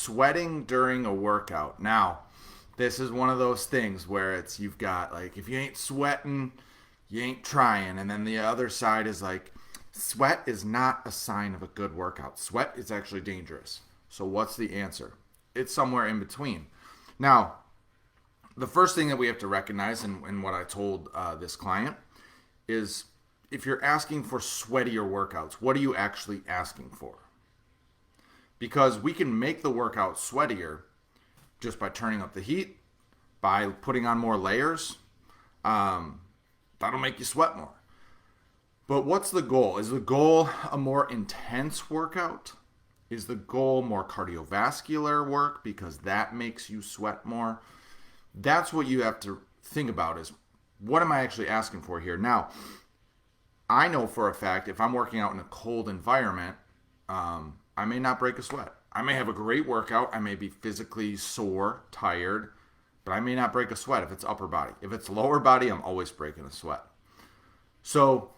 sweating during a workout. Now, this is one of those things where it's you've got like if you ain't sweating, you ain't trying. And then the other side is like sweat is not a sign of a good workout. Sweat is actually dangerous. So what's the answer? It's somewhere in between. Now, the first thing that we have to recognize, and what I told this client, is if you're asking for sweatier workouts, what are you actually asking for? Because we can make the workout sweatier just by turning up the heat, by putting on more layers. That'll make you sweat more. But what's the goal? Is the goal a more intense workout? Is the goal more cardiovascular work because that makes you sweat more? That's what you have to think about is what am I actually asking for here? Now, I know for a fact if I'm working out in a cold environment, I may not break a sweat. I may have a great workout. I may be physically sore, tired, but I may not break a sweat if it's upper body. If it's lower body, I'm always breaking a sweat. So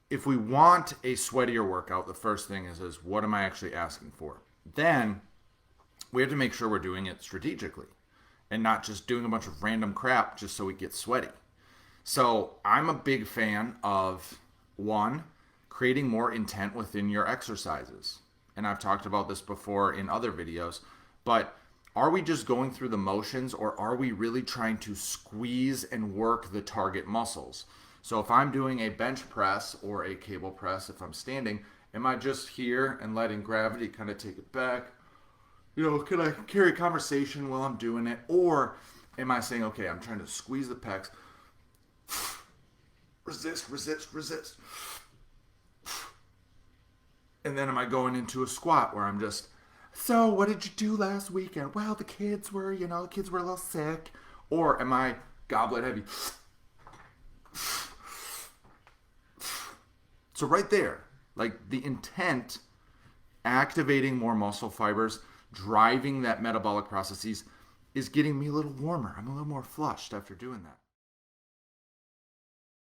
if we want a sweatier workout, the first thing is what am I actually asking for? Then we have to make sure we're doing it strategically and not just doing a bunch of random crap just so we get sweaty. So I'm a big fan of, one, creating more intent within your exercises. And I've talked about this before in other videos, but are we just going through the motions or are we really trying to squeeze and work the target muscles? So if I'm doing a bench press or a cable press, if I'm standing, am I just here and letting gravity kind of take it back? Can I carry a conversation while I'm doing it? Or am I saying, okay, I'm trying to squeeze the pecs, resist, resist, resist. And then am I going into a squat where I'm just, so what did you do last weekend? Well, the kids were a little sick. Or am I goblet heavy? So right there, like the intent, activating more muscle fibers, driving that metabolic processes is getting me a little warmer. I'm a little more flushed after doing that.